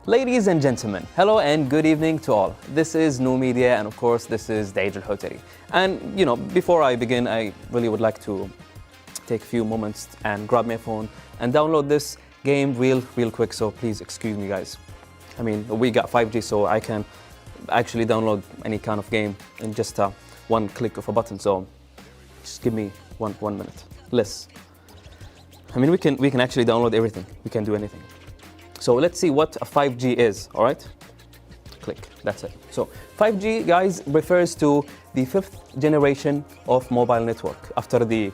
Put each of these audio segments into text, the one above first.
Ladies and gentlemen, hello and good evening to all. This is New Media and of course this is Duaij Al-Hotari. And before I begin, I really would like to take a few moments and grab my phone and download this game real quick, so please excuse me guys. I mean, we got 5G, so I can actually download any kind of game in just one click of a button, so just give me one minute, less. I mean, we can actually download everything, we can do anything. So let's see what a 5G is, all right? Click, that's it. So 5G, guys, refers to the 5th generation of mobile network. After the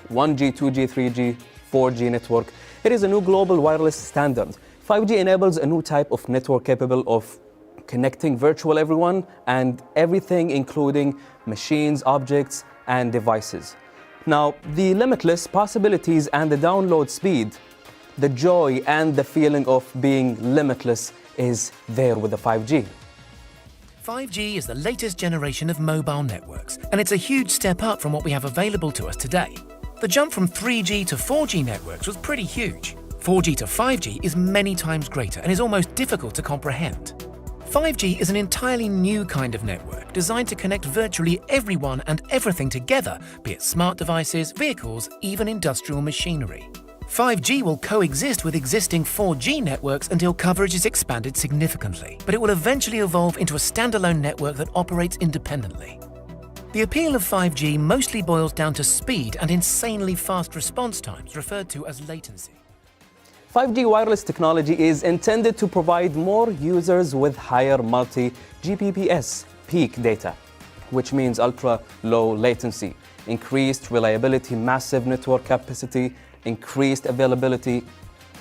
1G, 2G, 3G, 4G network, it is a new global wireless standard. 5G enables a new type of network capable of connecting virtual everyone and everything, including machines, objects, and devices. Now, the limitless possibilities and the download speed, the joy and the feeling of being limitless is there with the 5G. 5G is the latest generation of mobile networks, and it's a huge step up from what we have available to us today. The jump from 3G to 4G networks was pretty huge. 4G to 5G is many times greater and is almost difficult to comprehend. 5G is an entirely new kind of network designed to connect virtually everyone and everything together, be it smart devices, vehicles, even industrial machinery. 5G will coexist with existing 4G networks until coverage is expanded significantly, but it will eventually evolve into a standalone network that operates independently. The appeal of 5G mostly boils down to speed and insanely fast response times, referred to as latency. 5G wireless technology is intended to provide more users with higher multi-Gbps peak data, which means ultra-low latency, increased reliability, massive network capacity, increased availability,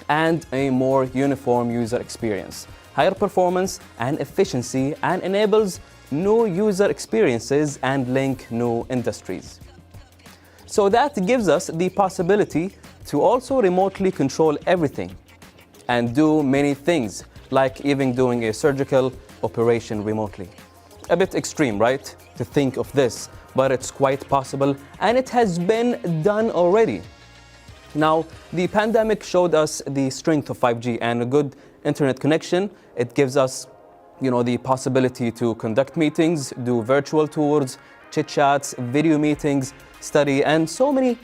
and a more uniform user experience, higher performance and efficiency, and enables new user experiences and link new industries. So that gives us the possibility to also remotely control everything and do many things, like even doing a surgical operation remotely. A bit extreme, right, to think of this, but it's quite possible and it has been done already. Now, the pandemic showed us the strength of 5G and a good internet connection. It gives us, the possibility to conduct meetings, do virtual tours, chit-chats, video meetings, study, and so many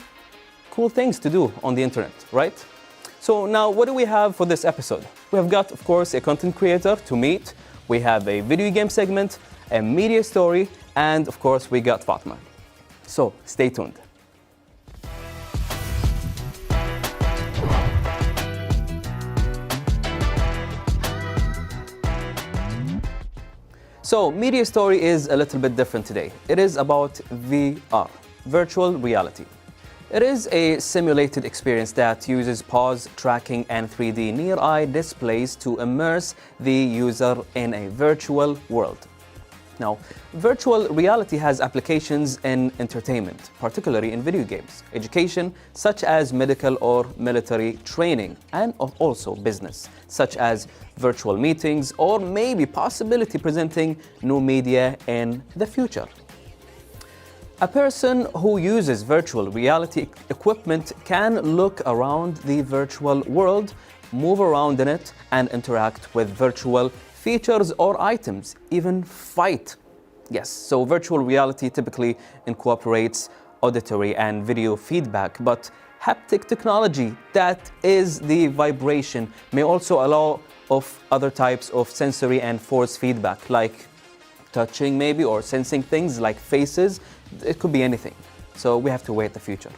cool things to do on the internet, right? So now, what do we have for this episode? We have got, of course, a content creator to meet. We have a video game segment, a media story, and of course, we got Fatima. So stay tuned. So, media story is a little bit different today. It is about VR, virtual reality. It is a simulated experience that uses pause tracking and 3D near-eye displays to immerse the user in a virtual world. Now, virtual reality has applications in entertainment, particularly in video games, education, such as medical or military training, and also business, such as virtual meetings or maybe possibility presenting new media in the future. A person who uses virtual reality equipment can look around the virtual world, move around in it, and interact with virtual features or items, even fight. Yes, so virtual reality typically incorporates auditory and video feedback, but haptic technology, that is the vibration, may also allow of other types of sensory and force feedback, like touching maybe, or sensing things like faces. It could be anything. So we have to wait the future.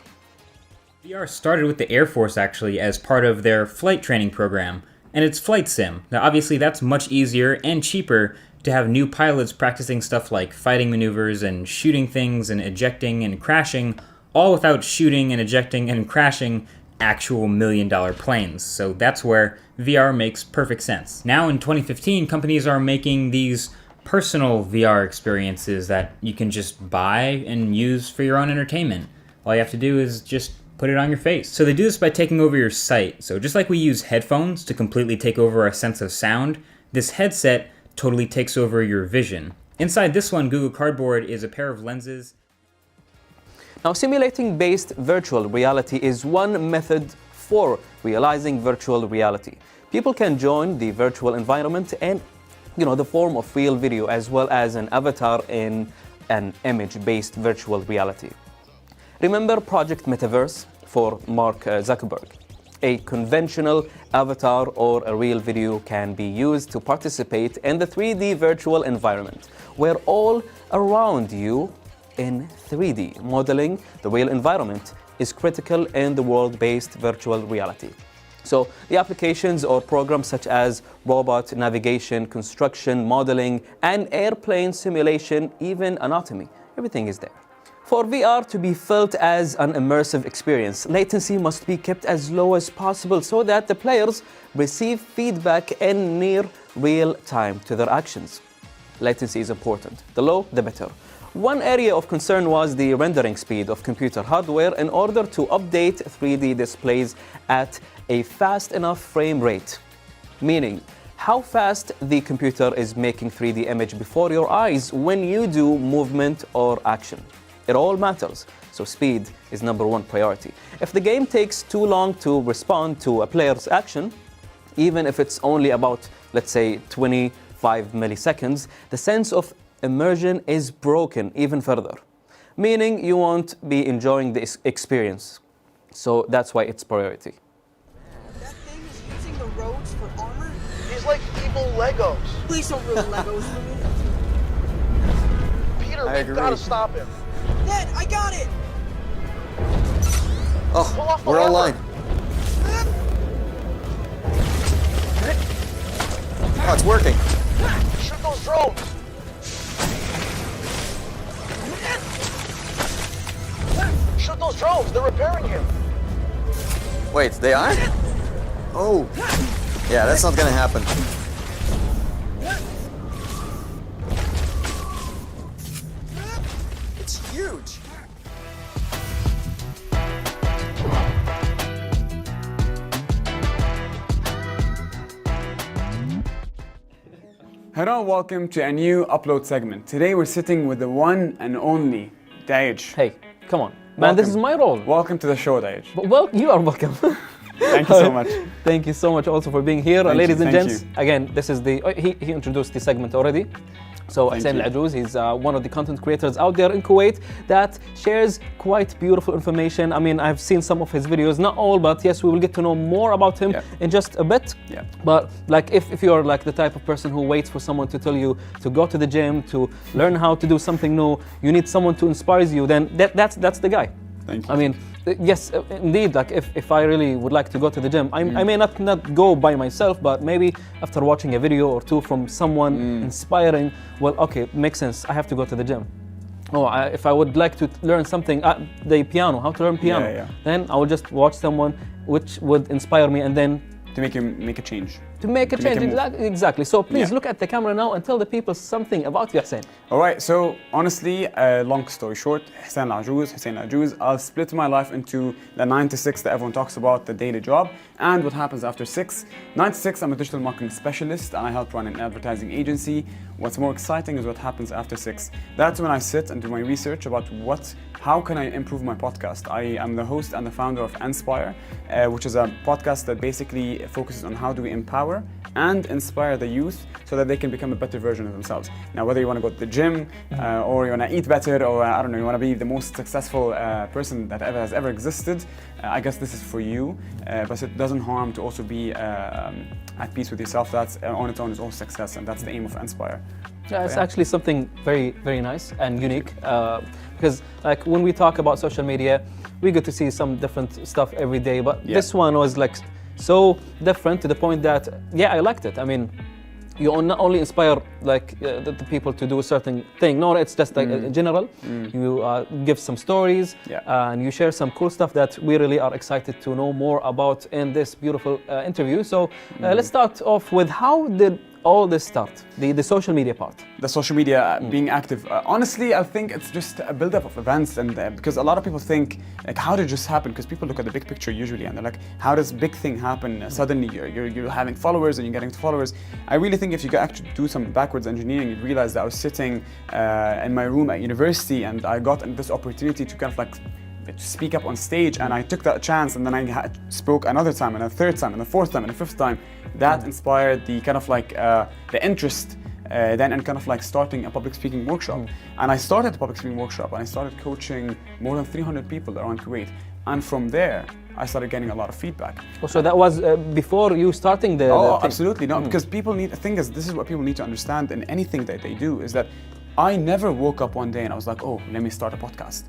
VR started with the Air Force actually as part of their flight training program, and it's flight sim. Now obviously that's much easier and cheaper to have new pilots practicing stuff like fighting maneuvers and shooting things and ejecting and crashing, all without shooting and ejecting and crashing actual million-dollar planes. So that's where VR makes perfect sense. Now in 2015, companies are making these personal VR experiences that you can just buy and use for your own entertainment. All you have to do is just put it on your face. So they do this by taking over your sight. So just like we use headphones to completely take over our sense of sound, this headset totally takes over your vision. Inside this one, Google Cardboard is a pair of lenses. Now, simulating-based virtual reality is one method for realizing virtual reality. People can join the virtual environment in the form of real video as well as an avatar in an image-based virtual reality. Remember Project Metaverse for Mark Zuckerberg? A conventional avatar or a real video can be used to participate in the 3D virtual environment, where all around you in 3D. Modeling the real environment is critical in the world-based virtual reality. So the applications or programs such as robot navigation, construction, modeling, and airplane simulation, even anatomy, everything is there. For VR to be felt as an immersive experience, latency must be kept as low as possible so that the players receive feedback in near real time to their actions. Latency is important. The low, the better. One area of concern was the rendering speed of computer hardware in order to update 3D displays at a fast enough frame rate, meaning how fast the computer is making 3D image before your eyes when you do movement or action. It all matters, so speed is number one priority. If the game takes too long to respond to a player's action, even if it's only about, let's say, 25 milliseconds, the sense of immersion is broken even further, meaning you won't be enjoying the experience. So that's why it's priority. That thing is using the roads for armor? He's like evil Legos. Please don't ruin Legos for me. Peter, we've got to stop him. Ned, I got it! Oh, we're online. Oh, it's working. Shoot those drones. Shoot those drones. They're repairing him. Wait, they are? Oh. Yeah, that's not gonna happen. It's huge. Hello, welcome to a new upload segment. Today we're sitting with the one and only Duaij. Hey, come on. Man, this is my role. Welcome to the show, Duaij. Well, you are welcome. Thank you so much. Thank you so much also for being here. Ladies and thank gents, you. again, this is he introduced the segment already. So Hussain Al-Ajouz, he's one of the content creators out there in Kuwait that shares quite beautiful information. I mean, I've seen some of his videos, not all, but yes, we will get to know more about him in just a bit. Yeah. But like if you're like the type of person who waits for someone to tell you to go to the gym, to learn how to do something new, you need someone to inspire you, then that's the guy. Thank you. I mean, yes, indeed, like if I really would like to go to the gym, I may not go by myself, but maybe after watching a video or two from someone inspiring, well, okay, makes sense, I have to go to the gym. Oh, if I would like to learn something, the piano, how to learn piano, then I would just watch someone which would inspire me and then to make a change. To make a change, exactly. So please look at the camera now and tell the people something about you, Hussain. All right, so honestly, long story short, Hussain Al-Ajouz, I'll split my life into the 9 to 6 that everyone talks about, the daily job, and what happens after 6. 9 to 6, I'm a digital marketing specialist and I help run an advertising agency. What's more exciting is what happens after 6. That's when I sit and do my research about how can I improve my podcast. I am the host and the founder of Inspire, which is a podcast that basically focuses on how do we empower and inspire the youth so that they can become a better version of themselves. Now, whether you want to go to the gym or you want to eat better or I don't know, you want to be the most successful person that has ever existed, I guess this is for you. But it doesn't harm to also be at peace with yourself. That's on its own is all success, and that's the aim of Inspire. Yeah, it's actually something very, very nice and unique because like when we talk about social media, we get to see some different stuff every day, but this one was like so different to the point that, I liked it. I mean, you not only inspire like the people to do a certain thing, no, it's just like in general. You give some stories and you share some cool stuff that we really are excited to know more about in this beautiful interview. So let's start off with how did all this start, the social media part? The social media being active. Honestly, I think it's just a build-up of events, and because a lot of people think, like, how did it just happen? Because people look at the big picture usually, and they're like, how does big thing happen? Suddenly you're having followers and you're getting followers. I really think if you could actually do some backwards engineering, you'd realize that I was sitting in my room at university and I got this opportunity to kind of like speak up on stage, and I took that chance, and then I spoke another time, and a third time, and a fourth time, and a fifth time. That inspired the kind of like the interest then, and kind of like starting a public speaking workshop. And I started a public speaking workshop, and I started coaching more than 300 people around Kuwait. And from there, I started getting a lot of feedback. Oh, so that was before you starting the thing? Absolutely not, because people need, the thing is, this is what people need to understand in anything that they do, is that I never woke up one day and I was like, oh, let me start a podcast.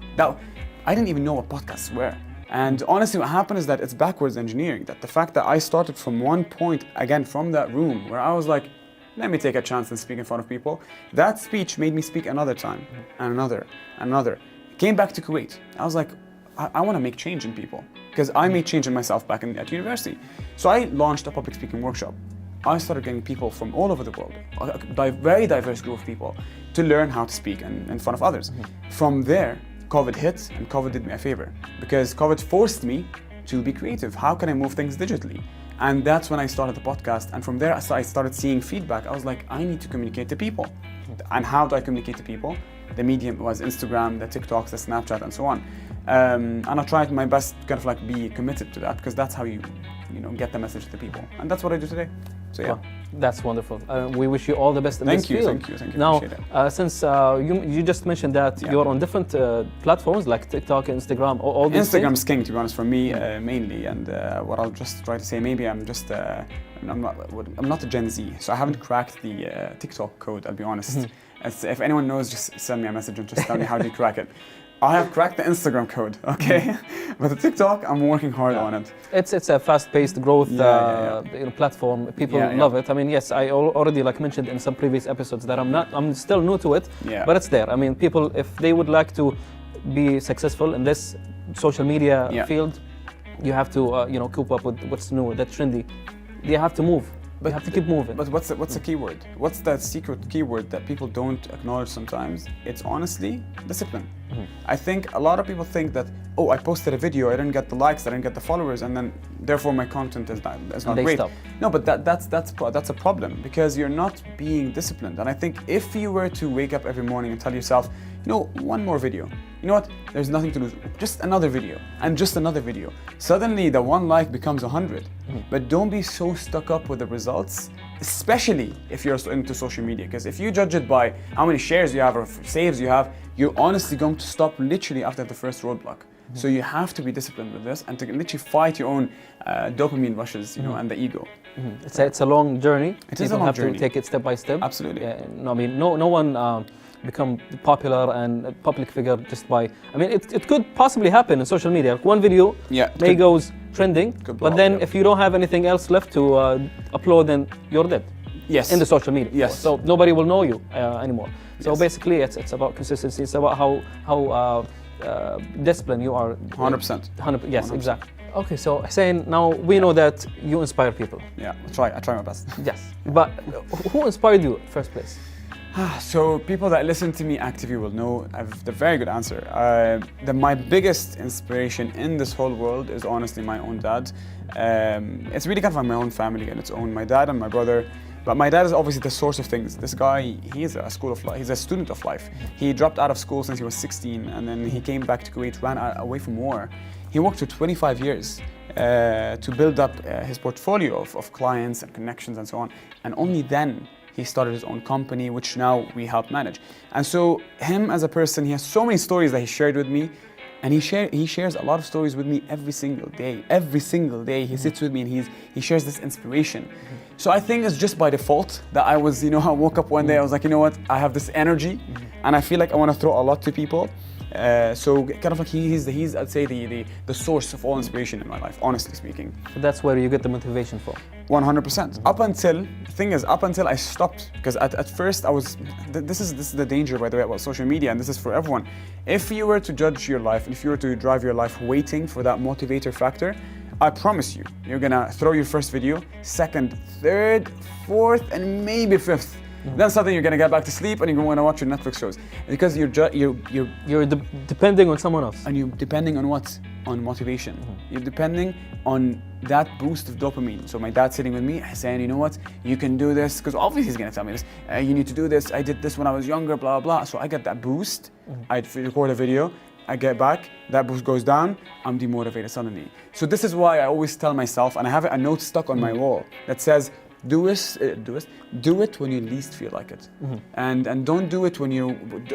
I didn't even know what podcasts were. And honestly, what happened is that it's backwards engineering, that the fact that I started from one point, again, from that room, where I was like, let me take a chance and speak in front of people. That speech made me speak another time, and another. Came back to Kuwait. I was like, I want to make change in people, because I made change in myself back at university. So I launched a public speaking workshop. I started getting people from all over the world, a very diverse group of people, to learn how to speak in front of others. From there, COVID hit, and COVID did me a favor, because COVID forced me to be creative. How can I move things digitally? And that's when I started the podcast. And from there, I started seeing feedback. I was like, I need to communicate to people. And how do I communicate to people? The medium was Instagram, the TikToks, the Snapchat, and so on. And I tried my best to kind of like be committed to that, because that's how you get the message to people. And that's what I do today. So yeah. Wow, that's wonderful. We wish you all the best in this field. Thank you. Now, since you just mentioned that you're on different platforms like TikTok, Instagram, all these Instagram things. is king, to be honest, for me mainly. And what I'll just try to say, maybe I'm just I'm not a Gen Z, so I haven't cracked the TikTok code. I'll be honest. If anyone knows, just send me a message and just tell me how do you crack it. I have cracked the Instagram code, okay? But the TikTok, I'm working hard on it. It's a fast-paced growth platform. People love it. I mean, yes, I already mentioned in some previous episodes that I'm still new to it, but it's there. I mean, people, if they would like to be successful in this social media field, you have to keep up with what's new, that's trendy. You have to move. But you have to keep moving. But what's the keyword? What's that secret keyword that people don't acknowledge sometimes? It's honestly discipline. I think a lot of people think that, oh, I posted a video, I didn't get the likes, I didn't get the followers, and then therefore my content is not great. Stop. No, but that's a problem, because you're not being disciplined. And I think if you were to wake up every morning and tell yourself, one more video. You know what? There's nothing to lose. Just another video, and just another video. Suddenly, the one like becomes 100. But don't be so stuck up with the results, especially if you're into social media. Because if you judge it by how many shares you have or saves you have, you're honestly going to stop literally after the first roadblock. So you have to be disciplined with this, and to literally fight your own dopamine rushes, and the ego. It's a long journey. It is a long journey. People have to take it step by step. Absolutely. I mean, no one become popular and a public figure just by. I mean, it could possibly happen in social media. One video goes trending, but then if you don't have anything else left to upload, then you're dead. Yes. In the social media. Yes. So nobody will know you anymore. So basically, it's about consistency. It's about how disciplined you are. 100%. 100%. Yes, 100%. Exactly. Okay, so Hussain, now we know that you inspire people. Yeah, I try my best. Yes, but who inspired you in the first place? So people that listen to me actively will know I have the very good answer. My biggest inspiration in this whole world is honestly my own dad. It's really kind of like my own family and its own. My dad and my brother. But my dad is obviously the source of things. This guy, he's a student of life. He dropped out of school since he was 16, and then he came back to Kuwait, ran away from war. He worked for 25 years to build up his portfolio of clients and connections and so on. And only then he started his own company, which now we help manage. And so him as a person, he has so many stories that he shared with me. And he shares a lot of stories with me every single day. Every single day he sits with me and he shares this inspiration. So I think it's just by default that I was, I woke up one day, I was like, you know what, I have this energy and I feel like I want to throw a lot to people. So kind of like he's I'd say the source of all inspiration in my life, honestly speaking. So that's where you get the motivation from. 100%. Up until I stopped, because at first I was. This is the danger, by the way, about social media, and this is for everyone. If you were to judge your life, if you were to drive your life waiting for that motivator factor, I promise you're gonna throw your first video, second, third, fourth, and maybe fifth. Then suddenly you're gonna get back to sleep and you're gonna watch your Netflix shows, because you're depending on someone else. And you're depending on what? On motivation. You're depending on that boost of dopamine. So my dad's sitting with me saying, you know what, you can do this, because obviously he's gonna tell me this. You need to do this. I did this when I was younger, blah blah. So I get that boost. I'd record a video, I get back, that boost goes down, I'm demotivated suddenly. So this is why I always tell myself, and I have a note stuck on my wall that says, do it when you least feel like it, and don't do it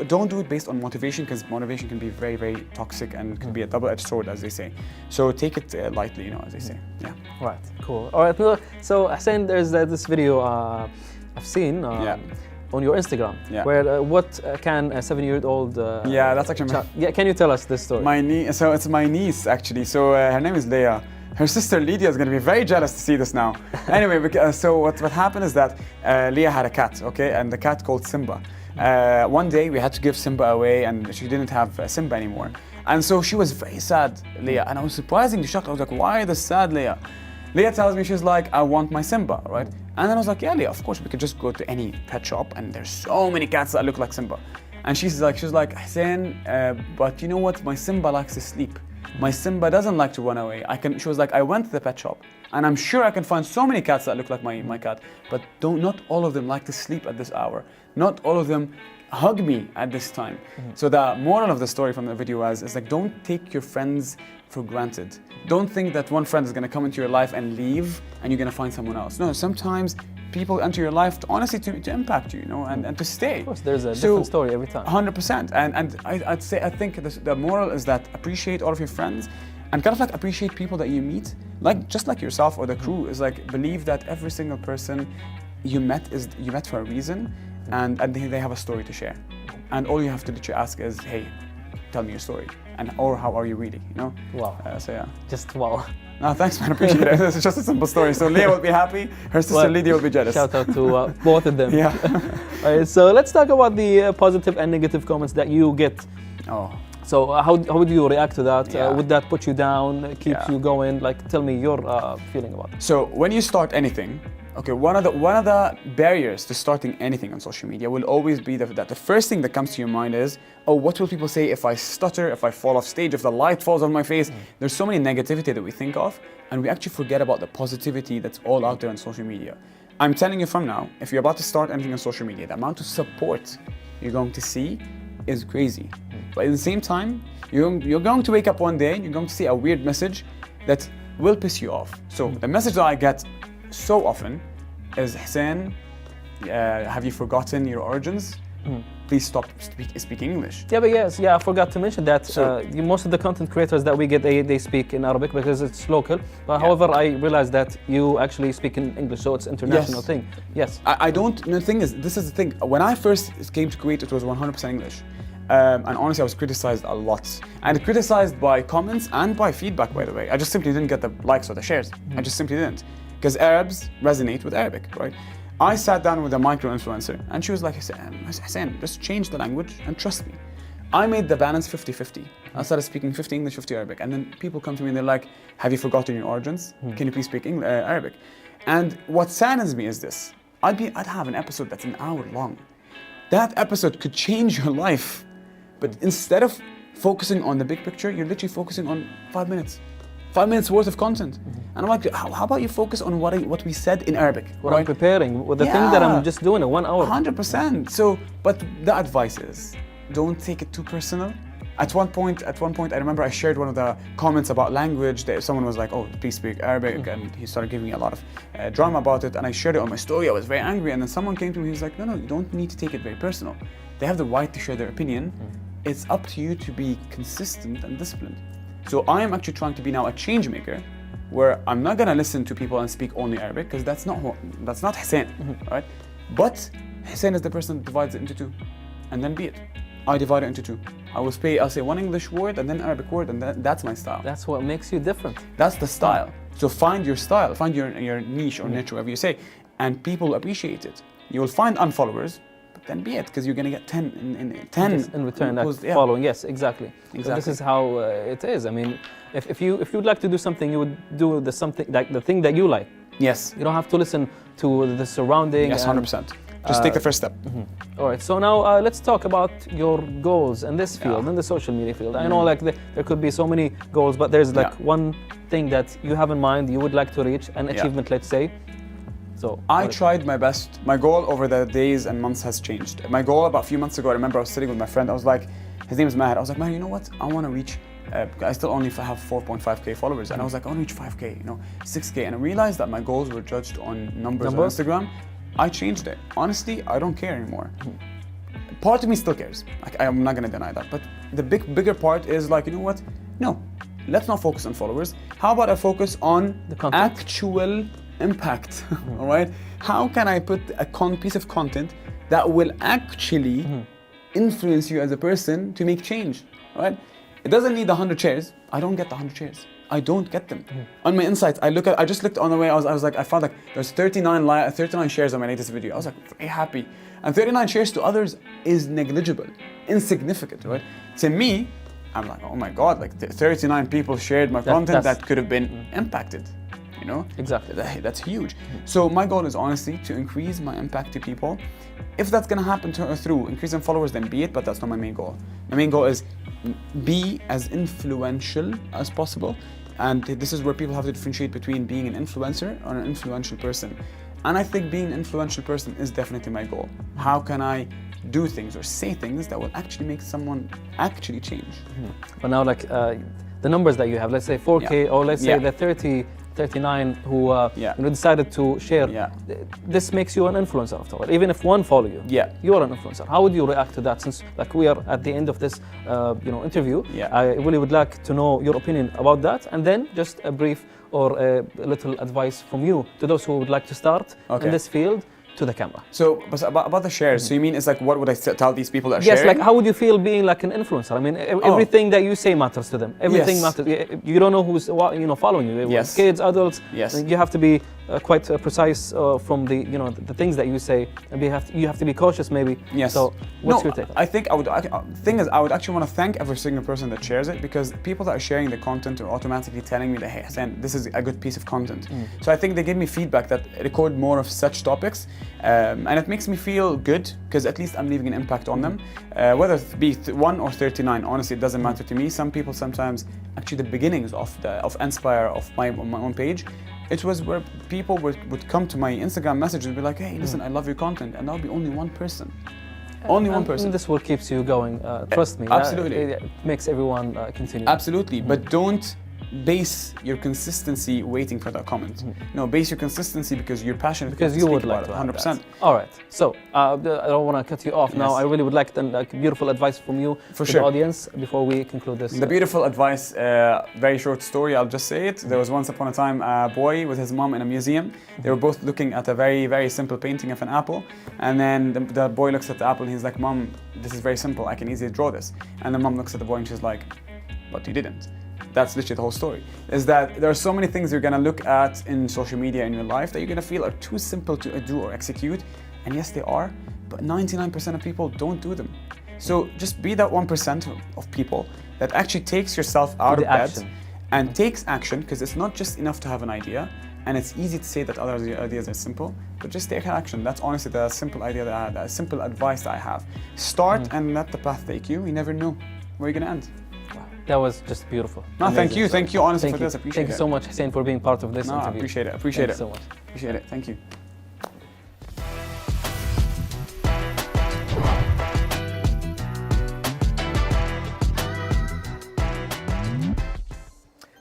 don't do it based on motivation, because motivation can be very, very toxic and can be a double-edged sword, as they say. So take it lightly, you know, as they say. Yeah. Right. Cool. All right. So Hussain, there's this video I've seen. On your Instagram, where what can a 7-year-old yeah, that's actually can you tell us this story? So it's my niece actually. So her name is Leah. Her sister Lydia is going to be very jealous to see this now. Anyway, so what happened is that Leah had a cat, okay, and the cat called Simba. One day we had to give Simba away, and she didn't have Simba anymore, and so she was very sad, Leah. And I was surprisingly shocked. I was like, "Why this sad, Leah?" Leah tells me, she's like, "I want my Simba," right? And then I was like, "Yeah, Leah, of course, we could just go to any pet shop, and there's so many cats that look like Simba." And she's like, Hussain, but you know what? My Simba likes to sleep. My Simba doesn't like to run away. She was like, I went to the pet shop, and I'm sure I can find so many cats that look like my cat, but not all of them like to sleep at this hour. Not all of them hug me at this time. So the moral of the story from the video is like, don't take your friends for granted. Don't think that one friend is going to come into your life and leave and you're going to find someone else. No, sometimes people enter your life to impact you, you know, and to stay. Of course, there's a different story every time. 100%. And I think the moral is that appreciate all of your friends and kind of like appreciate people that you meet, like just like yourself or the crew. Is like, believe that every single person you met for a reason, and they have a story to share. And all you have to literally ask is, hey, tell me your story, or how are you really, you know? Wow. So yeah. Just wow. No, thanks, man. Appreciate it. It's just a simple story. So Leah will be happy. Her sister Lydia will be jealous. Shout out to both of them. Yeah. All right. So let's talk about the positive and negative comments that you get. Oh. So how would you react to that? Yeah. Would that put you down? Keep you going? Like, tell me your feeling about it. So when you start anything, okay, one of the barriers to starting anything on social media will always be that the first thing that comes to your mind is, oh, what will people say if I stutter, if I fall off stage, if the light falls on my face? There's so many negativity that we think of, and we actually forget about the positivity that's all out there on social media. I'm telling you from now, if you're about to start anything on social media, the amount of support you're going to see is crazy. But at the same time, you're going to wake up one day and you're going to see a weird message that will piss you off. So the message that I get so often is, Hussain, have you forgotten your origins? Please stop speaking English. Yeah, but yes, I forgot to mention that most of the content creators that we get, they speak in Arabic because it's local. But however, I realized that you actually speak in English, so it's an international thing. Yes. I don't, the thing is, this is the thing. When I first came to Kuwait, it was 100% English. And honestly, I was criticized a lot. And criticized by comments and by feedback, by the way. I just simply didn't get the likes or the shares. I just simply didn't. Because Arabs resonate with Arabic, right? I sat down with a micro-influencer and she was like, Hussain, just change the language and trust me. I made the balance 50-50. I started speaking 50 English, 50 Arabic. And then people come to me and they're like, have you forgotten your origins? Can you please speak Arabic? And what saddens me is this. I'd have an episode that's an hour long. That episode could change your life. But instead of focusing on the big picture, you're literally focusing on 5 minutes. 5 minutes worth of content. And I'm like, how about you focus on what we said in Arabic? What I'm preparing, with the thing that I'm just doing in 1 hour. 100%. So, but the advice is, don't take it too personal. At one point, I remember I shared one of the comments about language. That someone was like, oh, please speak Arabic. And he started giving me a lot of drama about it. And I shared it on my story. I was very angry. And then someone came to me, he was like, no, you don't need to take it very personal. They have the right to share their opinion. It's up to you to be consistent and disciplined. So I am actually trying to be now a change maker, where I'm not gonna listen to people and speak only Arabic, because that's not Hussain, right? But Hussain is the person that divides it into two, and then be it. I divide it into two. I'll say one English word and then Arabic word, and that's my style. That's what makes you different. That's the style. So find your style, find your niche or niche, whatever you say, and people appreciate it. You will find unfollowers, but then be it, because you're gonna get 10 in return. Following, yes, exactly. So this is how it is. I mean, if you'd like to do something, you would do the thing that you like. Yes. You don't have to listen to the surrounding. Yes, 100%. Just take the first step. All right, so now let's talk about your goals in this field, in the social media field. I know there could be so many goals, but there's one thing that you have in mind you would like to reach, an achievement, let's say. So I tried my best. My goal over the days and months has changed. My goal about a few months ago, I remember I was sitting with my friend, I was like, His name is Maher. I was like, Maher, you know what? I want to reach. I still only have 4.5k followers, and I was like, I want to reach 5k, 6k, and I realized that my goals were judged on numbers on Instagram. I changed it. Honestly, I don't care anymore. Part of me still cares. I'm not gonna deny that. But the bigger part is like, you know what? No, let's not focus on followers. How about I focus on the content? Actual impact? All right. How can I put a piece of content that will actually influence you as a person to make change? All right. It doesn't need 100 shares. I don't get the 100 shares. I don't get them. On my insights, I just looked on the way. I was like, I found like there's 39 shares on my latest video. I was like very happy. And 39 shares to others is negligible, insignificant, right? To me, I'm like, oh my God, like 39 people shared my content that could have been impacted. Exactly. That's huge. So my goal is honestly to increase my impact to people. If that's gonna happen through increasing followers, then be it, but that's not my main goal. My main goal is be as influential as possible. And this is where people have to differentiate between being an influencer or an influential person. And I think being an influential person is definitely my goal. How can I do things or say things that will actually make someone actually change? But now, like the numbers that you have, let's say 4K, or let's say the 39 who decided to share. This makes you an influencer after all. Even if one follow you, you are an influencer. How would you react to that? Since like we are at the end of this, interview, I really would like to know your opinion about that, and then just a brief or a little advice from you to those who would like to start in this field. To the camera. So, but about the shares, so you mean it's like, what would I tell these people that are sharing? Yes, like how would you feel being like an influencer? I mean, everything that you say matters to them. Everything matters. You don't know who's following you. Kids, adults. You have to be quite precise from the things that you say, and you have to be cautious maybe. So, what's your take? I think I would actually want to thank every single person that shares it, because people that are sharing the content are automatically telling me that, hey Hussain, this is a good piece of content. So I think they give me feedback that record more of such topics. And it makes me feel good, because at least I'm leaving an impact on them. Whether it be 1 or 39, honestly, it doesn't matter to me. Some people sometimes, actually the beginnings of Inspire, of my own page, it was where people would come to my Instagram message and be like, hey, listen, I love your content. And that would be only one person. Only one person. This will keep you going, trust me. Absolutely. It makes everyone continue. Absolutely, but don't base your consistency waiting for that comment. No, base your consistency because you're passionate. Because you would like to 100%. All right. So I don't want to cut you off now. I really would like beautiful advice from you to the audience before we conclude this. The beautiful advice, very short story. I'll just say it. There was once upon a time a boy with his mom in a museum. They were both looking at a very, very simple painting of an apple. And then the boy looks at the apple and he's like, Mom, this is very simple. I can easily draw this. And the mom looks at the boy and she's like, but you didn't. That's literally the whole story, is that there are so many things you're gonna look at in social media in your life that you're gonna feel are too simple to do or execute. And yes, they are, but 99% of people don't do them. So just be that 1% of people that actually takes yourself out of bed and takes action, because it's not just enough to have an idea, and it's easy to say that other ideas are simple, but just take action. That's honestly the simple idea that I have, the simple advice that I have. Start and let the path take you. You never know where you're gonna end. That was just beautiful. No, thank you honestly for this. I appreciate it. Thank you so much, Hussain, for being part of this interview. I appreciate it. Thank you so much. Appreciate it. Thank you.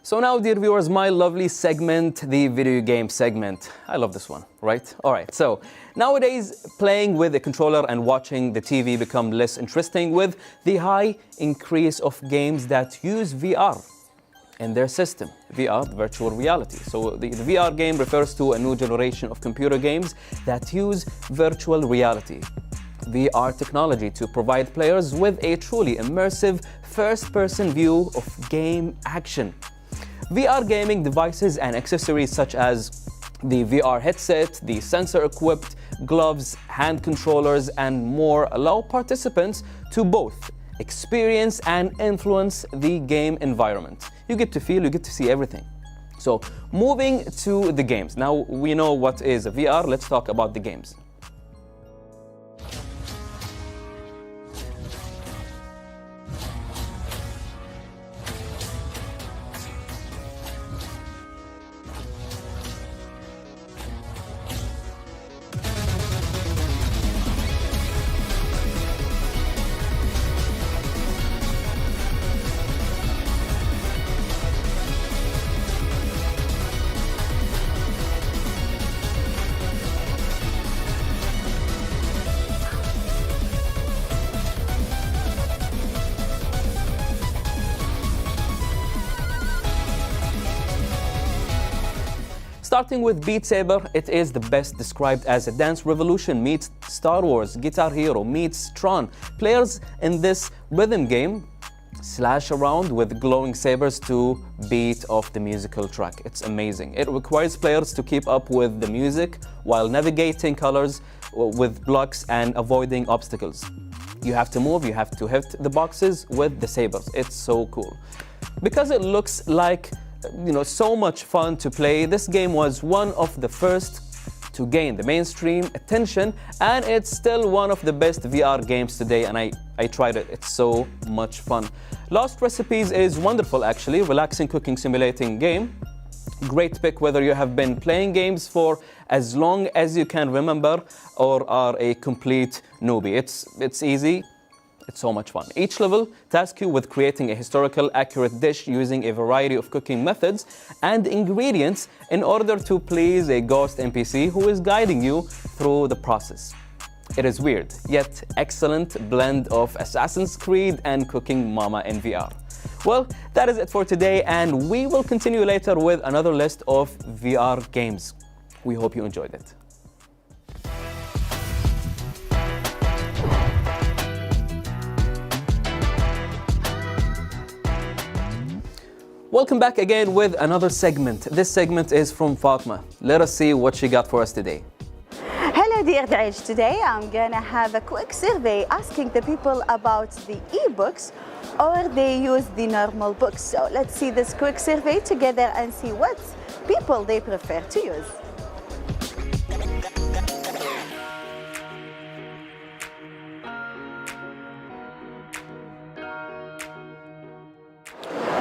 So now, dear viewers, my lovely segment, the video game segment. I love this one, right? All right, so nowadays, playing with a controller and watching the TV become less interesting with the high increase of games that use VR in their system. VR, virtual reality. So the VR game refers to a new generation of computer games that use virtual reality, VR technology, to provide players with a truly immersive first-person view of game action. VR gaming devices and accessories such as the VR headset, the sensor-equipped gloves, hand controllers, and more allow participants to both experience and influence the game environment. You get to feel, you get to see everything. So moving to the games. Now we know what is VR, let's talk about the games. Starting with Beat Saber, it is the best described as a dance revolution meets Star Wars, Guitar Hero meets Tron. Players in this rhythm game slash around with glowing sabers to beat of the musical track. It's amazing. It requires players to keep up with the music while navigating colors with blocks and avoiding obstacles. You have to move, you have to hit the boxes with the sabers. It's so cool. Because it looks like, so much fun to play, this game was one of the first to gain the mainstream attention, and it's still one of the best VR games today, and I tried it. It's so much fun. Lost Recipes is wonderful actually, relaxing cooking simulating game. Great pick whether you have been playing games for as long as you can remember or are a complete newbie. It's easy. It's so much fun. Each level tasks you with creating a historical accurate dish using a variety of cooking methods and ingredients in order to please a ghost NPC who is guiding you through the process. It is weird, yet excellent blend of Assassin's Creed and Cooking Mama in VR. Well, that is it for today, and we will continue later with another list of VR games. We hope you enjoyed it. Welcome back again with another segment. This segment is from Fatima. Let us see what she got for us today. Hello dear Duaij. Today I'm gonna have a quick survey asking the people about the e-books or they use the normal books. So let's see this quick survey together and see what people they prefer to use.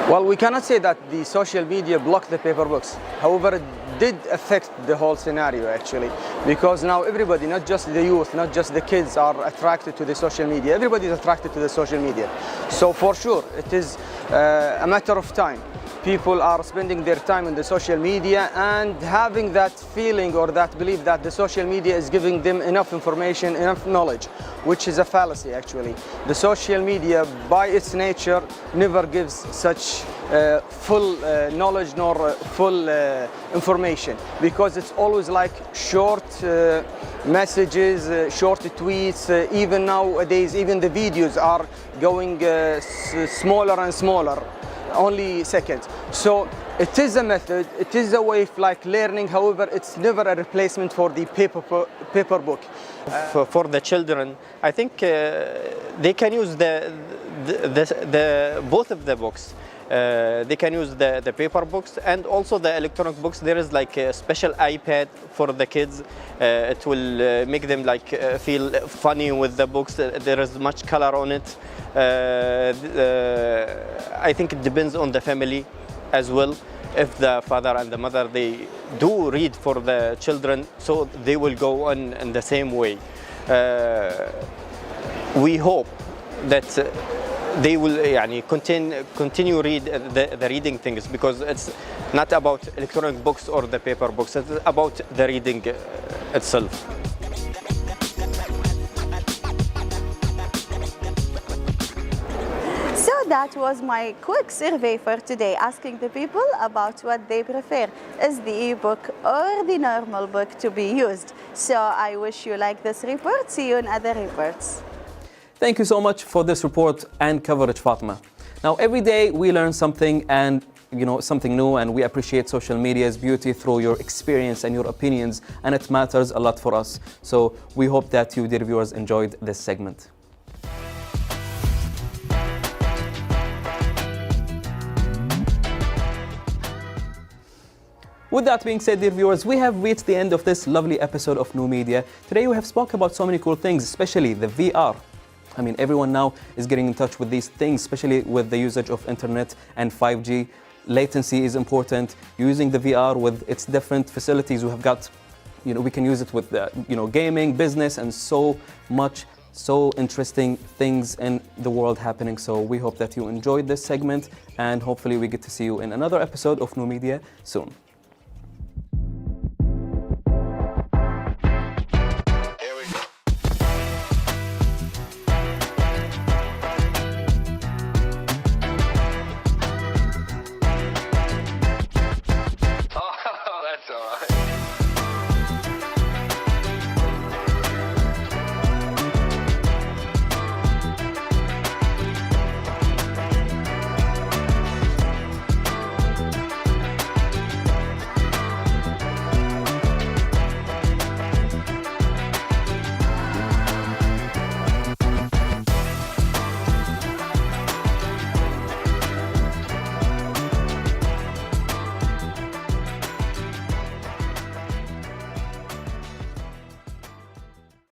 Well, we cannot say that the social media blocked the paper books. However, it did affect the whole scenario actually, because now everybody, not just the youth, not just the kids, are attracted to the social media. Everybody is attracted to the social media. So for sure, it is a matter of time. People are spending their time on the social media and having that feeling or that belief that the social media is giving them enough information, enough knowledge, which is a fallacy actually. The social media by its nature never gives such full knowledge nor full information, because it's always like short messages, short tweets. Even nowadays, even the videos are going smaller and smaller, only seconds. So it is a method, it is a way of like learning. However, it's never a replacement for the paper book. For the children, I think they can use both of the books. They can use the paper books and also the electronic books. There is like a special iPad for the kids. It will make them like feel funny with the books. There is much color on it. I think it depends on the family as well. If the father and the mother, they do read for the children, so they will go on in the same way. We hope that they will continue read the reading things, because it's not about electronic books or the paper books, it's about the reading itself. So that was my quick survey for today, asking the people about what they prefer. Is the e-book or the normal book to be used? So I wish you like this report. See you in other reports. Thank you so much for this report and coverage, Fatima. Now, every day we learn something and something new, and we appreciate social media's beauty through your experience and your opinions, and it matters a lot for us. So we hope that you, dear viewers, enjoyed this segment. With that being said, dear viewers, we have reached the end of this lovely episode of New Media. Today we have spoken about so many cool things, especially the VR. I mean, everyone now is getting in touch with these things, especially with the usage of internet and 5G. Latency is important. Using the VR with its different facilities, we have got, we can use it with, gaming, business, and so interesting things in the world happening. So we hope that you enjoyed this segment, and hopefully we get to see you in another episode of New Media soon.